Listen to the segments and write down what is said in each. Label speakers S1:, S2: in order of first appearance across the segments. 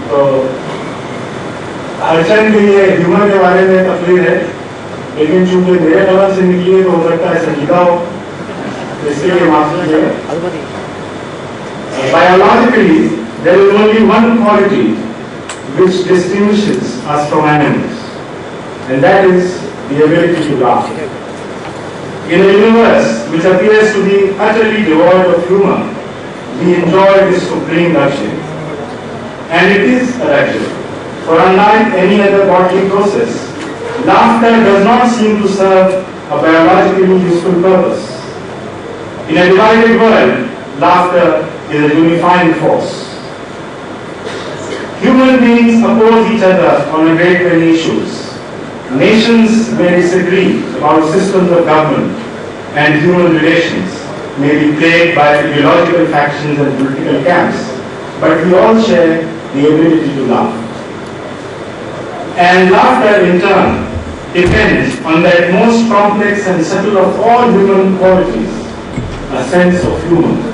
S1: तो हर्षन के लिए ह्यूमर के बारे में तफरीर है, लेकिन चूंकि मेरे कलम से निकली है तो हो सकता है संजीदा हो, इसके लिए माफ कीजिएगा। Biologically, there is only one quality which distinguishes us from animals, and that is the ability to laugh. In a universe which appears to be utterly devoid of humor, we enjoy this supreme luxury. And it is a luxury, for unlike any other bodily process, laughter does not seem to serve a biologically useful purpose. In a divided world, laughter is a unifying force. Human beings oppose each other on a great many issues. Nations may disagree about systems of government, and human relations may be plagued by ideological factions and political camps, but we all share the ability to laugh. And laughter, in turn, depends on that most complex and subtle of all human qualities, a sense of humor.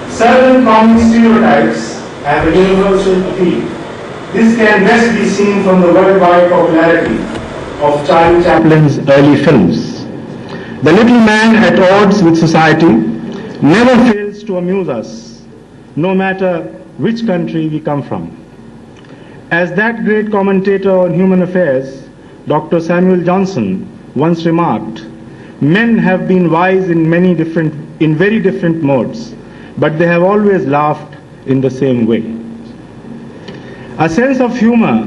S1: Certain common stereotypes have a universal appeal. This can best be seen from the worldwide popularity of Charlie Chaplin's early films. The little man at odds with society never fails to amuse us, no matter which country we come from. As that great commentator on human affairs, Dr. Samuel Johnson, once remarked, men have been wise in very different modes, but they have always laughed in the same way. A sense of humor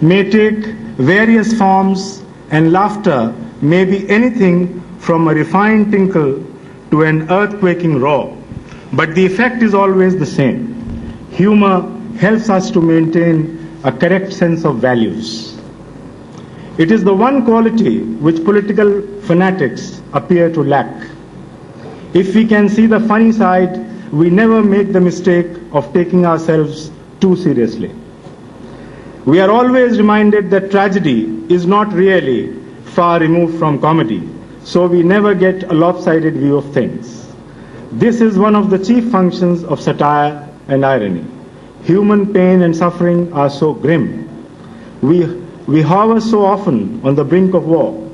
S1: may take various forms, and laughter may be anything from a refined tinkle to an earth-quaking roar, but the effect is always the same. Humor helps us to maintain a correct sense of values. It is the one quality which political fanatics appear to lack. If we can see the funny side, we never make the mistake of taking ourselves too seriously. We are always reminded that tragedy is not really far removed from comedy, so we never get a lopsided view of things. This is one of the chief functions of satire and irony. Human pain and suffering are so grim. We hover so often on the brink of war.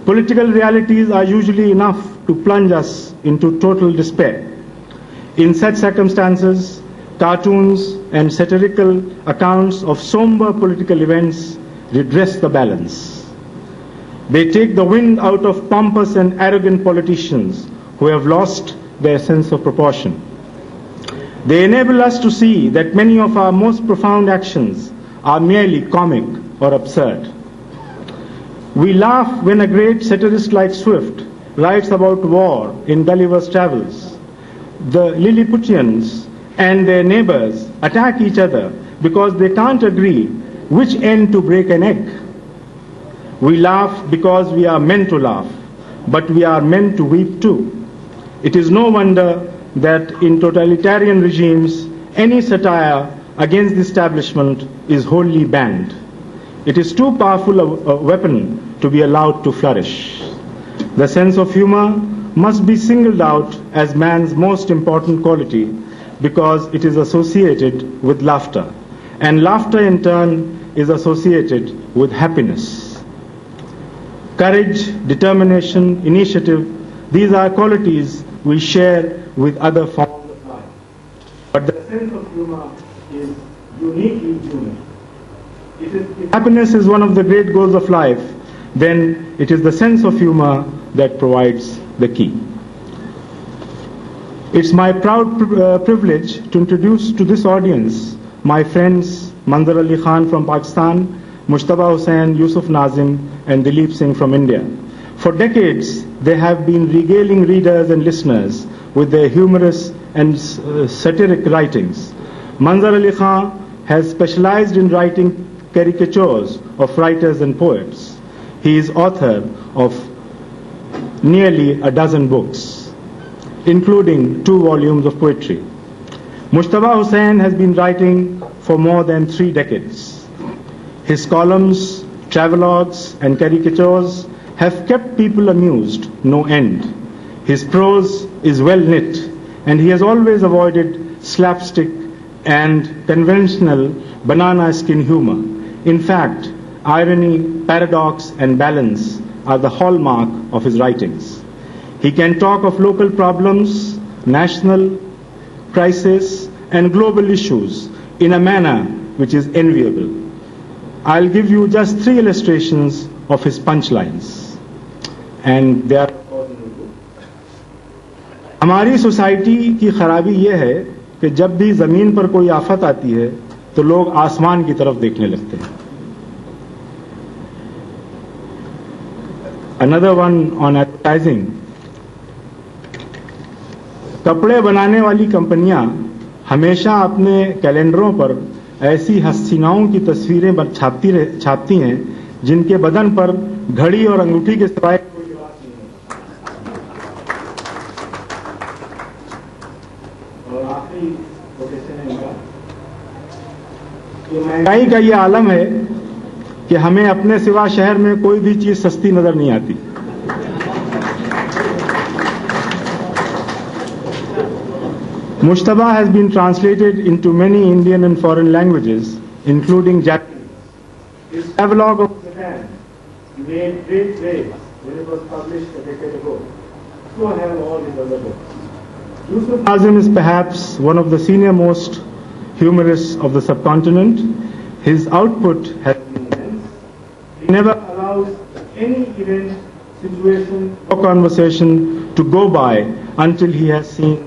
S1: Political realities are usually enough to plunge us into total despair. In such circumstances, cartoons and satirical accounts of somber political events redress the balance. They take the wind out of pompous and arrogant politicians who have lost their sense of proportion. They enable us to see that many of our most profound actions are merely comic or absurd. We laugh when a great satirist like Swift writes about war in Gulliver's Travels. The Lilliputians and their neighbors attack each other because they can't agree which end to break an egg. We laugh because we are meant to laugh, but we are meant to weep too. It is no wonder that in totalitarian regimes, any satire against the establishment is wholly banned. It is too powerful a weapon to be allowed to flourish. The sense of humor must be singled out as man's most important quality because it is associated with laughter, and laughter in turn is associated with happiness. Courage, determination, initiative, these are qualities we share with other forms of life. But the sense of humor is uniquely human. If happiness is one of the great goals of life, then it is the sense of humor that provides the key. It's my proud privilege to introduce to this audience my friends Manzar Ali Khan from Pakistan, Mushtaba Hussain, Yusuf Nazim, and Dileep Singh from India. For decades, they have been regaling readers and listeners with their humorous and satiric writings. Manzar Ali Khan has specialized in writing caricatures of writers and poets. He is author of nearly a dozen books, including 2 volumes of poetry. Mushtaba Hussain has been writing for more than 3 decades. His columns, travelogues, and caricatures have kept people amused no end. His prose is well knit, and he has always avoided slapstick
S2: and conventional banana skin humor. In fact, irony, paradox, and balance are the hallmark of his writings. He can talk of local problems, national crisis, and global issues in a manner which is enviable. I'll give you just 3 illustrations of his punchlines. And they are हमारी society की खराबी यह है कि जब भी जमीन पर कोई आफत आती है तो लोग आसमान की तरफ देखने लगते हैं. Another one on advertising. कपड़े बनाने वाली कंपनियां हमेशा अपने कैलेंडरों पर ऐसी हसीनाओं की तस्वीरें छापती हैं जिनके बदन पर घड़ी और अंगूठी के सिवाय कोई लिबास नहीं है. और आखिरी कोटेशन है इनका, महंगाई का ये आलम है कि हमें अपने सिवा शहर में कोई भी चीज सस्ती नजर नहीं आती. Mujtaba has been translated into many Indian and foreign languages, including Japanese. His travelogue of Japan made great waves when it was published a decade ago. So have all his other books. Yusuf Nazim is perhaps one of the senior most humorists of the subcontinent. His output has been immense. He never allows any event, situation, or conversation to go by until he has seen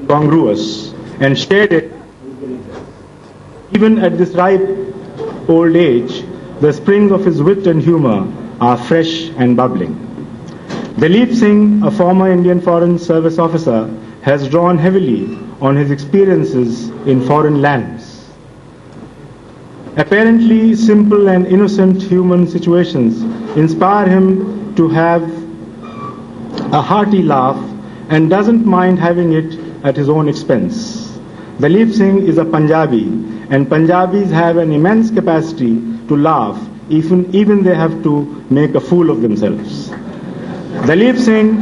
S2: congruous and shared it with believers. Even at this ripe old age, the springs of his wit and humor are fresh and bubbling. Dalip Singh, a former Indian Foreign Service officer, has drawn heavily on his experiences in foreign lands. Apparently simple and innocent human situations inspire him to have a hearty laugh and doesn't mind having it at his own expense. Dalip Singh is a Punjabi, and Punjabis have an immense capacity to laugh even they have to make a fool of themselves. Dalip Singh